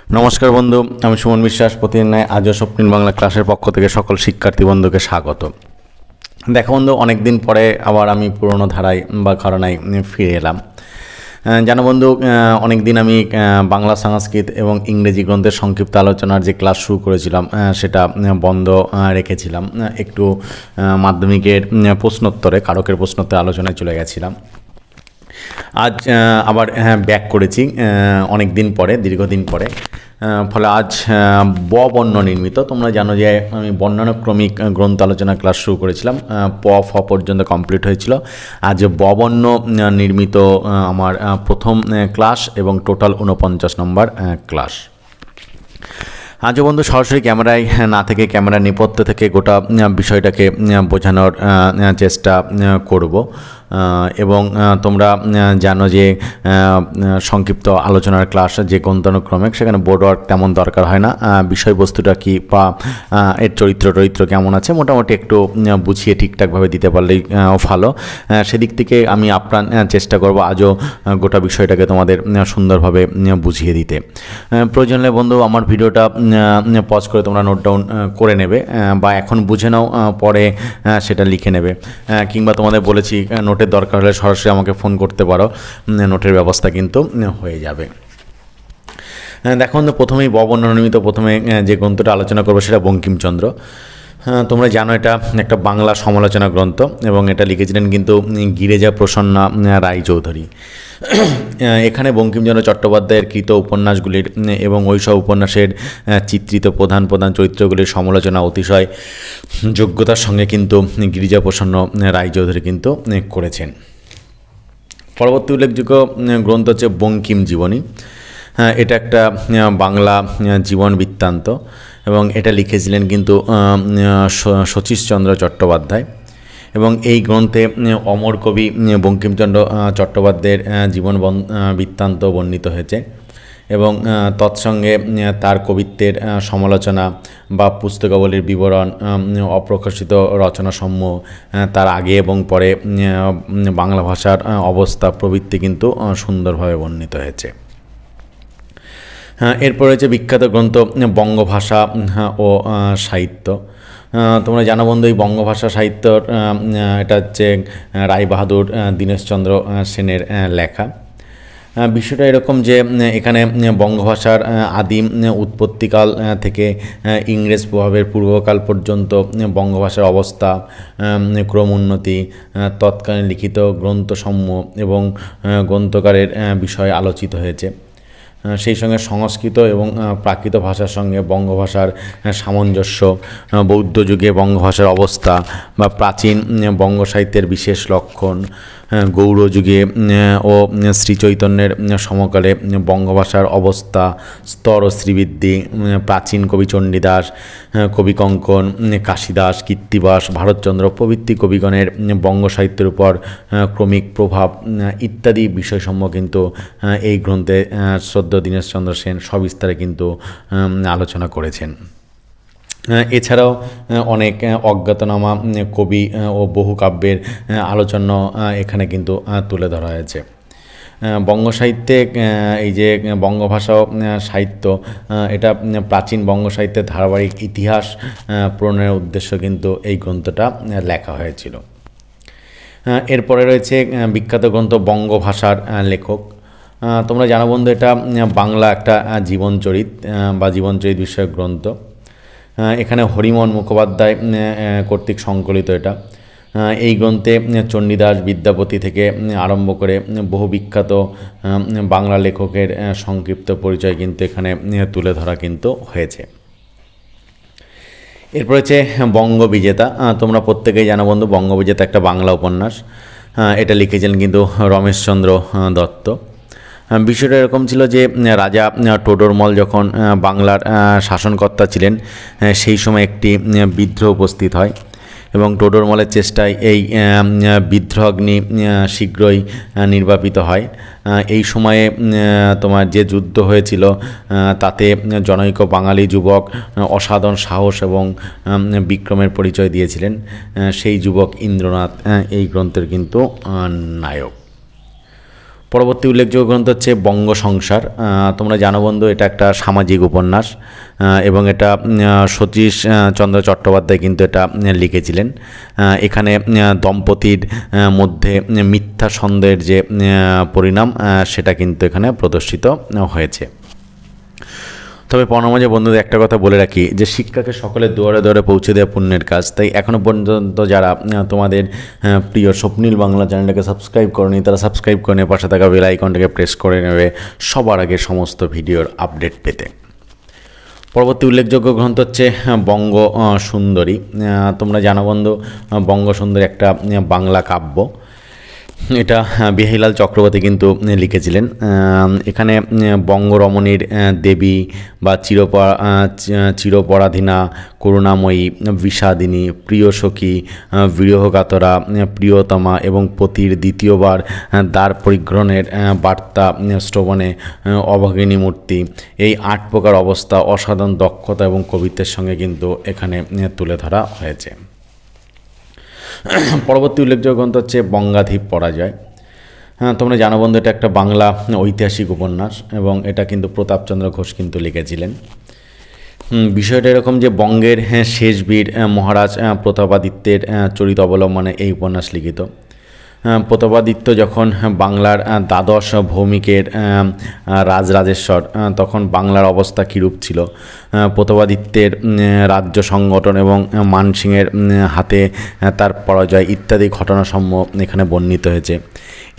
নমস্কার বন্ধু, আমি সুমন বিশ্বাস। প্রতিদিন নয় আজও স্বপ্নিল বাংলা ক্লাসের পক্ষ থেকে সকল শিক্ষার্থী বন্ধুকে স্বাগত। দেখো বন্ধু, অনেক দিন পরে আবার আমি পুরনো ধারায় বা ঘরানায় ফিরে এলাম। জানো বন্ধু, অনেক দিন আমি বাংলা সংস্কৃত এবং ইংরেজি গ্রন্থের সংক্ষিপ্ত আলোচনার যে ক্লাস শুরু করেছিলাম সেটা বন্ধ রেখেছিলাম। একটু মাধ্যমিকের প্রশ্নোত্তরে, কারকের প্রশ্নোত্তরে আলোচনায় চলে গেছিলাম। আজ আবার ব্যাক করেছি অনেক দিন পরে, দীর্ঘদিন পরে। ফলে আজ বর্ণ নির্মিত, তোমরা জানো যে আমি বর্ণানুক্রমিক গ্রন্থ আলোচনা ক্লাস শুরু করেছিলাম, ফ পর্যন্ত কমপ্লিট হয়েছিল। আজ বর্ণ নির্মিত আমার প্রথম ক্লাস এবং টোটাল 49 নম্বর ক্লাস। আজও বন্ধু সরাসরি ক্যামেরায় না থেকে ক্যামেরার নেপথ্য থেকে গোটা বিষয়টাকে বোঝানোর চেষ্টা করব। এবং তোমরা জানো যে সংক্ষিপ্ত আলোচনার ক্লাস যে গন্তানুক্রমিক, সেখানে বোর্ড ওয়ার্ক তেমন দরকার হয় না। বিষয়বস্তুটা কি বা এর চরিত্র কেমন আছে মোটামুটি একটু বুঝিয়ে ঠিকঠাকভাবে দিতে পারলেই ভালো। সেদিক থেকে আমি আপ্রাণ চেষ্টা করব আজও গোটা বিষয়টাকে তোমাদের সুন্দরভাবে বুঝিয়ে দিতে। প্রয়োজন হলে বন্ধু আমার ভিডিওটা পজ করে তোমরা নোট ডাউন করে নেবে, বা এখন বুঝে নাও, পরে সেটা লিখে নেবে, কিংবা তোমাদের বলেছি নোটের দরকার হলে সরাসরি আমাকে ফোন করতে পারো, নোটের ব্যবস্থা কিন্তু হয়ে যাবে। দেখো প্রথমেই বর্ণনির্মিত প্রথমে যে গ্রন্থটা আলোচনা করবো সেটা বঙ্কিমচন্দ্র। তোমরা জানো এটা একটা বাংলা সমালোচনা গ্রন্থ এবং এটা লিখেছিলেন কিন্তু গিরিজা প্রসন্না রায়চৌধুরী। এখানে বঙ্কিমচন্দ্র চট্টোপাধ্যায়ের কৃত উপন্যাসগুলির এবং ওইসব উপন্যাসের চিত্রিত প্রধান চরিত্রগুলির সমালোচনা অতিশয় যোগ্যতার সঙ্গে কিন্তু গিরিজা প্রসন্ন রায়চৌধুরী কিন্তু করেছেন। পরবর্তী উল্লেখযোগ্য গ্রন্থ হচ্ছে বঙ্কিম জীবনী। এটা একটা বাংলা জীবন বৃত্তান্ত এবং এটা লিখেছিলেন কিন্তু শচীশচন্দ্র চট্টোপাধ্যায়। এবং এই গ্রন্থে অমর কবি বঙ্কিমচন্দ্র চট্টোপাধ্যায়ের জীবন বৃত্তান্ত বর্ণিত হয়েছে এবং তৎসঙ্গে তার কবিত্বের সমালোচনা বা পুস্তকাবলীর বিবরণ, অপ্রকাশিত রচনাসমূহ, তার আগে এবং পরে বাংলা ভাষার অবস্থা প্রভৃতি কিন্তু সুন্দরভাবে বর্ণিত হয়েছে। এরপর হচ্ছে বিখ্যাত গ্রন্থ বঙ্গভাষা ও সাহিত্য। তোমরা জানো বন্ধু, এই বঙ্গভাষা সাহিত্যর এটা হচ্ছে রায়বাহাদুর দীনেশচন্দ্র সেনের লেখা। বিষয়টা এরকম যে এখানে বঙ্গভাষার আদিম উৎপত্তিকাল থেকে ইংরেজ প্রভাবের পূর্বকাল পর্যন্ত বঙ্গভাষার অবস্থা, ক্রমোন্নতি, তৎকালীন লিখিত গ্রন্থসমূহ এবং গ্রন্থকারের বিষয় আলোচিত হয়েছে। সেই সঙ্গে সংস্কৃত এবং প্রাকৃত ভাষার সঙ্গে বঙ্গভাষার সামঞ্জস্য, বৌদ্ধ যুগে বঙ্গভাষার অবস্থা বা প্রাচীন বঙ্গ সাহিত্যের বিশেষ লক্ষণ, গৌড় যুগে ও শ্রীচৈতন্যের সমকালে বঙ্গভাষার অবস্থা, স্তর ও শ্রীবৃদ্ধি, প্রাচীন কবি চণ্ডীদাস, কবি কঙ্কন, কাশিদাস, কীর্তিবাস, ভারতচন্দ্র প্রভৃতি কবিগণের বঙ্গ সাহিত্যের উপর ক্রমিক প্রভাব ইত্যাদি বিষয়সমূহ কিন্তু এই গ্রন্থে শ্রদ্ধেয় দীনেশচন্দ্র সেন সবিস্তারে কিন্তু আলোচনা করেছেন। এছাড়াও অনেক অজ্ঞাতনামা কবি ও বহু কাব্যের আলোচনা এখানে কিন্তু তুলে ধরা হয়েছে। বঙ্গ সাহিত্যে এই যে বঙ্গভাষা সাহিত্য, এটা প্রাচীন বঙ্গ সাহিত্যের ধারাবাহিক ইতিহাস পূরণের উদ্দেশ্য কিন্তু এই গ্রন্থটা লেখা হয়েছিল। এরপরে রয়েছে বিখ্যাত গ্রন্থ বঙ্গভাষার লেখক। তোমরা জানো বন্ধু, এটা বাংলা একটা জীবনচরিত বা জীবনচরিত বিষয়ক গ্রন্থ। এখানে হরিমোহন মুখোপাধ্যায় কর্তৃক সংকলিত এটা। এই গ্রন্থে চণ্ডীদাস, বিদ্যাপতি থেকে আরম্ভ করে বহু বিখ্যাত বাংলা লেখকের সংক্ষিপ্ত পরিচয় কিন্তু এখানে তুলে ধরা কিন্তু হয়েছে। এরপর হচ্ছে বঙ্গবিজেতা। তোমরা প্রত্যেকেই জানো বন্ধু, বঙ্গবিজেতা একটা বাংলা উপন্যাস। এটা লিখেছিলেন কিন্তু রমেশচন্দ্র দত্ত। বিষয়টা এরকম ছিল যে রাজা টোডরমল যখন বাংলার শাসনকর্তা ছিলেন, সেই সময় একটি বিদ্রোহ উপস্থিত হয় এবং টোডরমলের চেষ্টায় এই বিদ্রোহাগ্নি শীঘ্রই নির্বাপিত হয়। এই সময়ে তোমার যে যুদ্ধ হয়েছিল তাতে জনৈক বাঙালি যুবক অসাধারণ সাহস এবং বিক্রমের পরিচয় দিয়েছিলেন। সেই যুবক ইন্দ্রনাথ এই গ্রন্থের কিন্তু নায়ক। পরবর্তী উল্লেখযোগ্য গ্রন্থ হচ্ছে বঙ্গ সংসার। তোমরা জানো বন্ধু, এটা একটা সামাজিক উপন্যাস এবং এটা সতীশ চন্দ্র চট্টোপাধ্যায় কিন্তু এটা লিখেছিলেন। এখানে দম্পতির মধ্যে মিথ্যা সন্দেহের যে পরিণাম সেটা কিন্তু এখানে প্রদর্শিত হয়েছে। তবে পরমাজে বন্ধুদের একটা কথা বলে রাখি যে শিক্ষাকে সকলের দুয়ারে দুয়ারে পৌঁছে দেওয়া পুণ্যের কাজ। তাই এখনও পর্যন্ত যারা তোমাদের প্রিয় স্বপ্নিল বাংলা চ্যানেলটাকে সাবস্ক্রাইব করনি, তারা সাবস্ক্রাইব করে নিয়ে পাশে থাকা বেল আইকনটাকে প্রেস করে নেবে সবার আগে সমস্ত ভিডিওর আপডেট পেতে। পরবর্তী উল্লেখযোগ্য গ্রন্থ হচ্ছে বঙ্গ সুন্দরী। তোমরা জানো বন্ধু, বঙ্গ সুন্দরী একটা বাংলা কাব্য। এটা বিহারীলাল চক্রবর্তী কিন্তু লিখেছিলেন। এখানে বঙ্গরমণীর দেবী বা চিরপরাধীনা, করুণাময়ী, বিষাদিনী, প্রিয় সখী, বিরহকাতরা, প্রিয়তমা এবং পতির দ্বিতীয়বার দ্বার পরিগ্রহণের বার্তা শ্রবণে অভাগিনী মূর্তি, এই 8 প্রকার অবস্থা অসাধারণ দক্ষতা এবং কবিত্বের সঙ্গে কিন্তু এখানে তুলে ধরা হয়েছে। পরবর্তী উল্লেখযোগ্য গ্রন্থ হচ্ছে বঙ্গাধীপ পরাজয়। তোমরা জানো বন্ধু, এটা একটা বাংলা ঐতিহাসিক উপন্যাস এবং এটা কিন্তু প্রতাপচন্দ্র ঘোষ কিন্তু লিখেছিলেন। বিষয়টা এরকম যে বঙ্গের শেষ বীর মহারাজ প্রতাপাদিত্যের চরিত অবলম্বনে এই উপন্যাস লিখিত। প্রতাপাদিত্য যখন বাংলার দ্বাদশ ভৌমিকের রাজরাজেশ্বর, তখন বাংলার অবস্থা কীরূপ ছিল, প্রতাপাদিত্যের রাজ্য সংগঠন এবং মানসিংহের হাতে তার পরাজয় ইত্যাদি ঘটনাসমূহ এখানে বর্ণিত হয়েছে।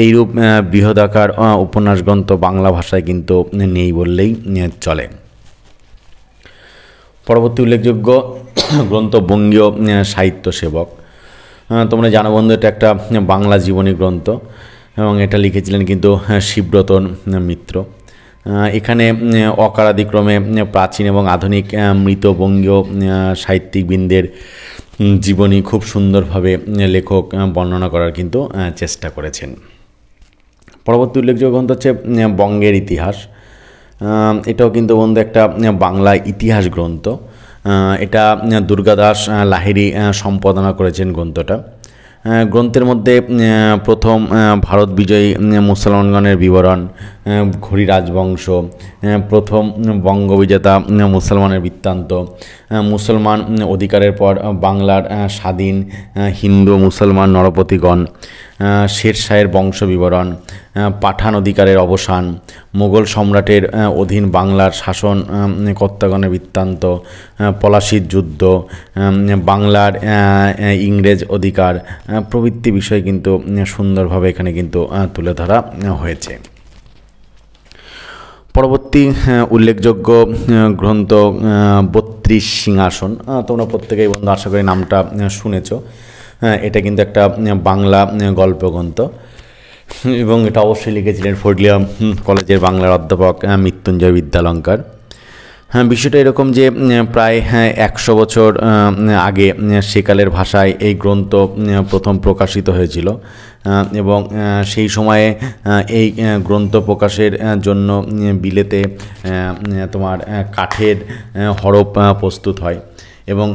এইরূপ বৃহদাকার উপন্যাস গ্রন্থ বাংলা ভাষায় কিন্তু নেই বললেই চলে। পরবর্তী উল্লেখযোগ্য গ্রন্থ বঙ্গীয় সাহিত্য সেবক। তোমরা জানো বন্ধু, এটা একটা বাংলা জীবনী গ্রন্থ এবং এটা লিখেছিলেন কিন্তু শিবব্রত মিত্র। এখানে অকারাদিক্রমে প্রাচীন এবং আধুনিক মৃত বঙ্গীয় সাহিত্যিকবৃন্দের জীবনী খুব সুন্দরভাবে লেখক বর্ণনা করার কিন্তু চেষ্টা করেছেন। পরবর্তী উল্লেখযোগ্য গ্রন্থ হচ্ছে বঙ্গের ইতিহাস। এটাও কিন্তু বন্ধু একটা বাংলা ইতিহাস গ্রন্থ। এটা দুর্গাদাস লাহিড়ী সম্পাদনা করেছেন গ্রন্থটা। গ্রন্থের মধ্যে প্রথম ভারত বিজয়ী মুসলমানগণের বিবরণ, ঘুরি রাজবংশ, প্রথম বঙ্গবিজেতা মুসলমানের বৃত্তান্ত, মুসলমান অধিকারের পর বাংলার স্বাধীন হিন্দু মুসলমান নরপতিগণ, শেরশাহের বংশ বিবরণ, পাঠান অধিকারের অবসান, মোগল সম্রাটের অধীন বাংলার শাসন কর্তাগণের বৃত্তান্ত, পলাশির যুদ্ধ, বাংলার ইংরেজ অধিকার প্রভৃতি বিষয় কিন্তু সুন্দরভাবে এখানে কিন্তু তুলে ধরা হয়েছে। পরবর্তী উল্লেখযোগ্য গ্রন্থ 32 সিংহাসন। তোমরা প্রত্যেকেই বন্ধু আশা করি নামটা শুনেছ। এটা কিন্তু একটা বাংলা গল্পগ্রন্থ এবং এটা অবশ্যই লিখেছিলেন ফজলিয়া কলেজের বাংলার অধ্যাপক মৃত্যুঞ্জয় বিদ্যালঙ্কার। বিষয়টা এরকম যে প্রায় 100 বছর আগে সেকালের ভাষায় এই গ্রন্থ প্রথম প্রকাশিত হয়েছিল এবং সেই সময়ে এই গ্রন্থ প্রকাশের জন্য বিলেতে তোমার কাঠের হরপ প্রস্তুত হয় এবং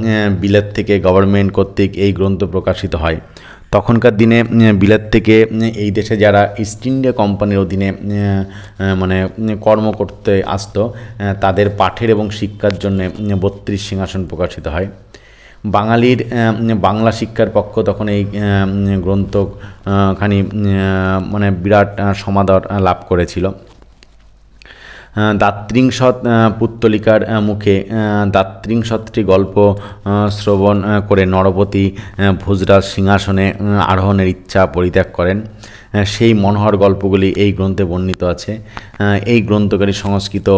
বিলেত থেকে গভর্নমেন্ট কর্তৃক এই গ্রন্থ প্রকাশিত হয়। তখনকার দিনে বিলেত থেকে এই দেশে যারা ইস্ট ইন্ডিয়া কোম্পানির অধীনে মানে কর্ম করতে আসতো, তাদের পাঠের এবং শিক্ষার জন্য 32 সিংহাসন প্রকাশিত হয়। বাঙালির বাংলা শিক্ষার পক্ষ তখন এই গ্রন্থখানি মানে বিরাট সমাদর লাভ করেছিল। দাত্রিংশৎ পুত্তলিকার মুখে দাত্রিংশতটি গল্প শ্রবণ করে নরপতি ভোজরাজ সিংহাসনে আরোহণের ইচ্ছা পরিত্যাগ করেন। সেই মনোহর গল্পগুলি এই গ্রন্থে বর্ণিত আছে। এই গ্রন্থকারী সংস্কৃত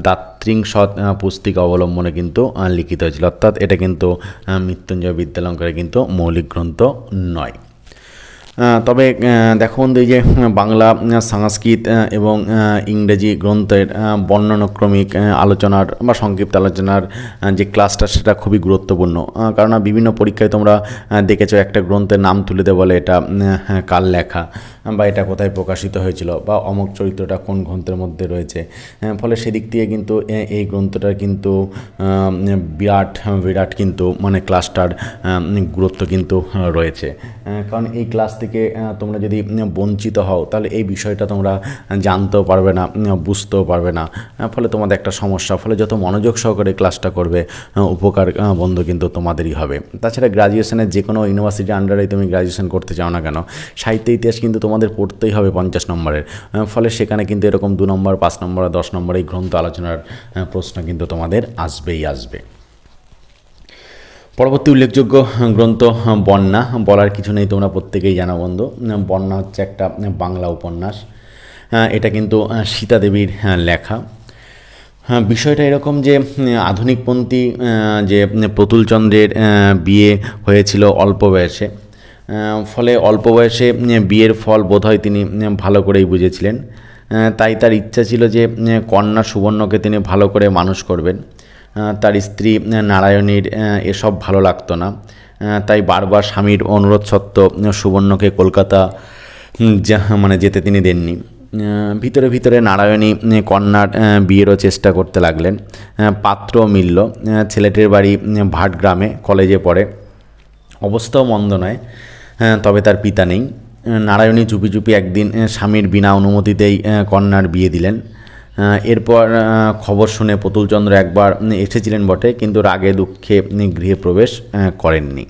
দাত্রিংশৎ পুস্তিকা অবলম্বনে কিন্তু লিখিত হয়েছিল, অর্থাৎ এটা কিন্তু মৃত্যুঞ্জয় বিদ্যালঙ্কারের কিন্তু মৌলিক গ্রন্থ নয়। তবে দেখো বন্ধু, এই যে বাংলা সংস্কৃত এবং ইংরেজি গ্রন্থের বর্ণানুক্রমিক আলোচনার বা সংক্ষিপ্ত আলোচনার যে ক্লাসটা, সেটা খুবই গুরুত্বপূর্ণ। কারণ বিভিন্ন পরীক্ষায় তোমরা দেখেছো একটা গ্রন্থের নাম তুলে দেয়, বলে এটা কার লেখা, বা এটা কোথায় প্রকাশিত হয়েছিল বা অমুক চরিত্রটা কোন গ্রন্থের মধ্যে রয়েছে। ফলে সেদিক থেকে কিন্তু এই গ্রন্থটার কিন্তু বিরাট কিন্তু মানে ক্লাসটার গুরুত্ব কিন্তু রয়েছে। কারণ এই ক্লাস থেকে তোমরা যদি বঞ্চিত হও তাহলে এই বিষয়টা তোমরা জানতেও পারবে না, বুঝতেও পারবে না, ফলে তোমাদের একটা সমস্যা। ফলে যত মনোযোগ সহকারে ক্লাসটা করবে উপকার বন্ধু কিন্তু তোমাদেরই হবে। তাছাড়া গ্রাজুয়েশনের যে কোনো ইউনিভার্সিটির আন্ডারেই তুমি গ্রাজুয়েশন করতে চাও না কেন, সাহিত্য ইতিহাস কিন্তু তোমাদের পড়তেই হবে 50 নম্বরের। ফলে সেখানে কিন্তু এরকম 2 নম্বর, 5 নম্বর, 10 নম্বর এই গ্রন্থ আলোচনার প্রশ্ন কিন্তু তোমাদের আসবেই আসবে। পরবর্তী উল্লেখযোগ্য গ্রন্থ বন্যা। বলার কিছু নেই, তোমরা প্রত্যেকেই জানো বন্ধু। বন্যা হচ্ছে একটা বাংলা উপন্যাস। এটা কিন্তু সীতা দেবীর লেখা। বিষয়টা এরকম যে আধুনিকপন্থী যে প্রতুলচন্দ্রের বিয়ে হয়েছিল অল্প বয়সে, ফলে অল্প বয়সে বিয়ের ফল বোধহয় তিনি ভালো করেই বুঝেছিলেন। তাই তার ইচ্ছা ছিল যে কন্যা সুবর্ণকে তিনি ভালো করে মানুষ করবেন। তার স্ত্রী নারায়ণীর এসব ভালো লাগতো না, তাই বারবার স্বামীর অনুরোধ সত্ত্বেও সুবর্ণকে কলকাতা যেতে তিনি দেননি। ভিতরে নারায়ণী কন্যার বিয়েরও চেষ্টা করতে লাগলেন। পাত্র মিলল। ছেলেটির বাড়ি ভাটগ্রামে, কলেজে পড়ে। অবস্থাও মন্দ নয়, তবে তার পিতা নেই। নারায়ণী চুপি একদিন স্বামীর বিনা অনুমতিতেই কন্যার বিয়ে দিলেন। এরপর খবর শুনে প্রতুলচন্দ্র একবার এসেছিলেন বটে, কিন্তু রাগে দুঃখে গৃহে প্রবেশ করেননি।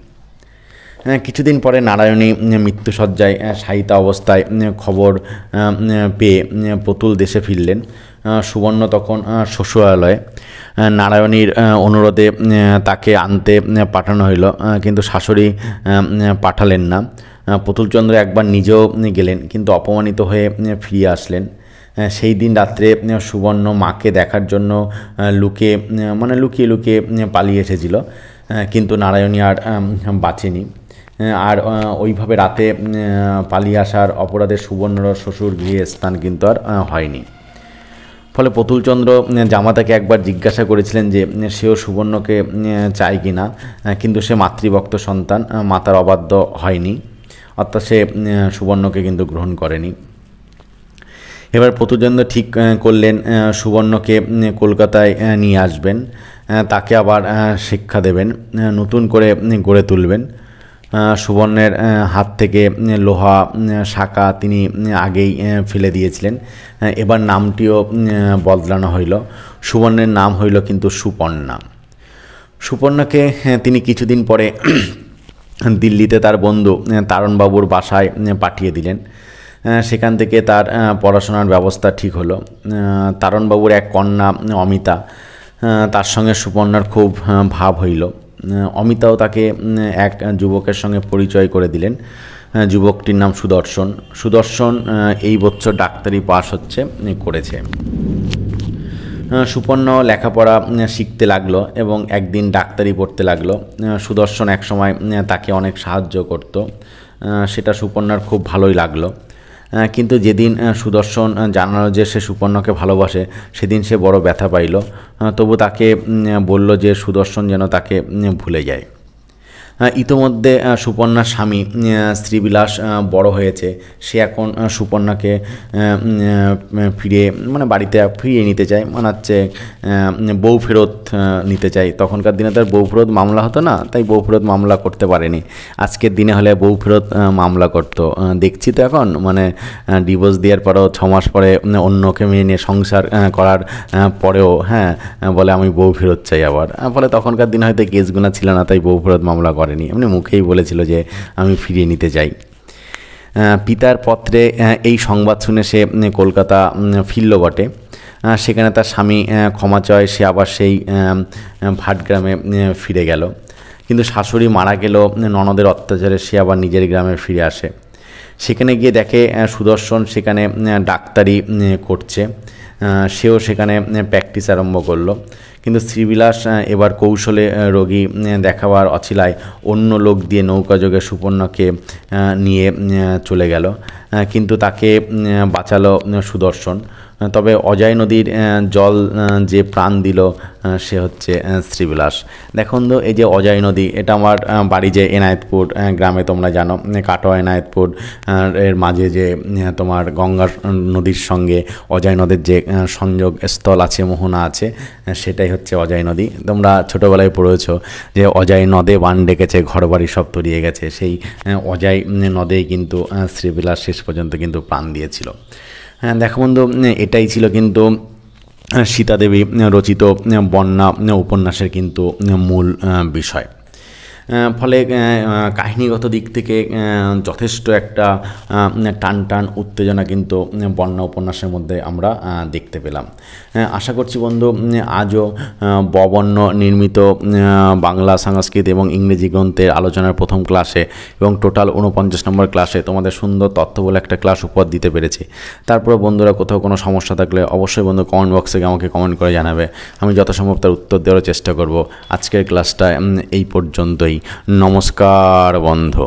কিছুদিন পরে নারায়ণী মৃত্যুশয্যায় শায়িতা অবস্থায় খবর পেয়ে প্রতুল দেশে ফিরলেন। সুবর্ণ তখন শ্বশুরালয়ে। নারায়ণীর অনুরোধে তাকে আনতে পাঠানো হইল, কিন্তু শাশুড়ি পাঠালেন না। প্রতুলচন্দ্র একবার নিজেও গেলেন, কিন্তু অপমানিত হয়ে ফিরে আসলেন। সেই দিন রাত্রে সুবর্ণ মাকে দেখার জন্য লুকিয়ে পালিয়ে এসেছিল, কিন্তু নারায়ণী আর বাঁচেনি। আর ওইভাবে রাতে পালিয়ে আসার অপরাধে সুবর্ণর শ্বশুর গৃহে স্থান কিন্তু আর হয়নি। ফলে প্রতুলচন্দ্র জামাতাকে একবার জিজ্ঞাসা করেছিলেন যে সেও সুবর্ণকে চায় কি না, কিন্তু সে মাতৃভক্ত সন্তান, মাতার অবাধ্য হয়নি, অর্থাৎ সে সুবর্ণকে কিন্তু গ্রহণ করেনি। এবার প্রতুলচন্দ্র ঠিক করলেন সুবর্ণকে কলকাতায় নিয়ে আসবেন, তাকে আবার শিক্ষা দেবেন, নতুন করে গড়ে তুলবেন। সুবর্ণের হাত থেকে লোহা শাঁখা তিনি আগেই ফেলে দিয়েছিলেন। এবার নামটিও বদলানো হইল। সুবর্ণের নাম হইল কিন্তু সুপর্ণা। সুপর্ণাকে তিনি কিছুদিন পরে দিল্লিতে তার বন্ধু তারণবাবুর বাসায় পাঠিয়ে দিলেন। সেখান থেকে তার পড়াশোনার ব্যবস্থা ঠিক হলো। তারণবাবুর এক কন্যা অমিতা, তার সঙ্গে সুপর্ণার খুব ভাব হইল। অমিতাও তাকে এক যুবকের সঙ্গে পরিচয় করে দিলেন। যুবকটির নাম সুদর্শন। সুদর্শন এই বছর ডাক্তারি পাস করেছে। সুপর্ণ লেখাপড়া শিখতে লাগলো এবং একদিন ডাক্তারি পড়তে লাগলো। সুদর্শন একসময় তাকে অনেক সাহায্য করত, সেটা সুপর্ণার খুব ভালোই লাগলো। কিন্তু যেদিন সুদর্শন জানালো যে সে সুপর্ণকে ভালোবাসে, সেদিন সে বড় ব্যথা পাইল। তবু তাকে বলল যে সুদর্শন যেন তাকে ভুলে যায়। ইতোমধ্যে সুপর্ণার স্বামী শ্রীবিলাস বড় হয়েছে। সে এখন সুপর্ণাকে বাড়িতে ফিরিয়ে নিতে চায়, হচ্ছে বউ ফেরত নিতে চায়। তখনকার দিনে তার বউ ফেরত মামলা হতো না, তাই বউ ফেরত মামলা করতে পারেনি। আজকের দিনে হলে বউ ফেরত মামলা করতো। দেখছি তো এখন ডিভোর্স দেওয়ার পরেও 6 মাস পরে অন্যকে মেয়ে নিয়ে সংসার করার পরেও বলে আমি বউ ফেরত চাই আবার। ফলে তখনকার দিনে হয়তো কেসগুনা ছিল না, তাই বউ ফেরত মামলা করেনি, এমনি মুখেই বলেছিল যে আমি ফিরিয়ে নিতে চাই। পিতার পত্রে এই সংবাদ শুনে সে কলকাতা ফিরল বটে। সেখানে তার স্বামী ক্ষমা চায়, সে আবার সেই ভাটগ্রামে ফিরে গেল। কিন্তু শাশুড়ি মারা গেল ননদের অত্যাচারে, সে আবার নিজের গ্রামে ফিরে আসে। সেখানে গিয়ে দেখে সুদর্শন সেখানে ডাক্তারি করছে। সেও সেখানে প্র্যাকটিস আরম্ভ করলো। কিন্তু শ্রীবিলাস এবার কৌশলে রোগী দেখাবার অছিলায় অন্য লোক দিয়ে নৌকাযোগে সুপর্ণাকে নিয়ে চলে গেল, কিন্তু তাকে বাঁচালো সুদর্শন। তবে অজয় নদীর জল যে প্রাণ দিল সে হচ্ছে শ্রীবিলাস। দেখুন তো এই যে অজয় নদী, এটা আমার বাড়ি যে এনায়েতপুর গ্রামে, তোমরা জানো কাটোয়া এনায়েতপুর এর মাঝে যে তোমার গঙ্গা নদীর সঙ্গে অজয় নদীর যে সংযোগ স্থল আছে, মোহনা আছে, সেটাই হচ্ছে অজয় নদী। তোমরা ছোটোবেলায় পড়েছো যে অজয় নদে বান ডেকেছে, ঘরবাড়ি সব তলিয়ে গেছে। সেই অজয় নদেই কিন্তু শ্রীবিলাস শেষ পর্যন্ত কিন্তু প্রাণ দিয়েছিল। দেখো বন্ধু, এটাই ছিল কিন্তু সীতাদেবী রচিত বন্যা উপন্যাসের কিন্তু মূল বিষয়। ফলে কাহিনীগত দিক থেকে যথেষ্ট একটা টান উত্তেজনা কিন্তু বন্যা উপন্যাসের মধ্যে আমরা দেখতে পেলাম। আশা করছি বন্ধু আজও ববন্য নির্মিত বাংলা সংস্কৃত এবং ইংরেজি গ্রন্থের আলোচনার প্রথম ক্লাসে এবং টোটাল 49 নম্বর ক্লাসে তোমাদের সুন্দর তথ্য বলে একটা ক্লাস উপহার দিতে পেরেছি। তারপরে বন্ধুরা কোথাও কোনো সমস্যা থাকলে অবশ্যই বন্ধু কমেন্ট বক্সে আমাকে কমেন্ট করে জানাবে, আমি যথাসম্ভব তার উত্তর দেওয়ার চেষ্টা করব। আজকের ক্লাসটা এই পর্যন্তই। নমস্কার বন্ধু।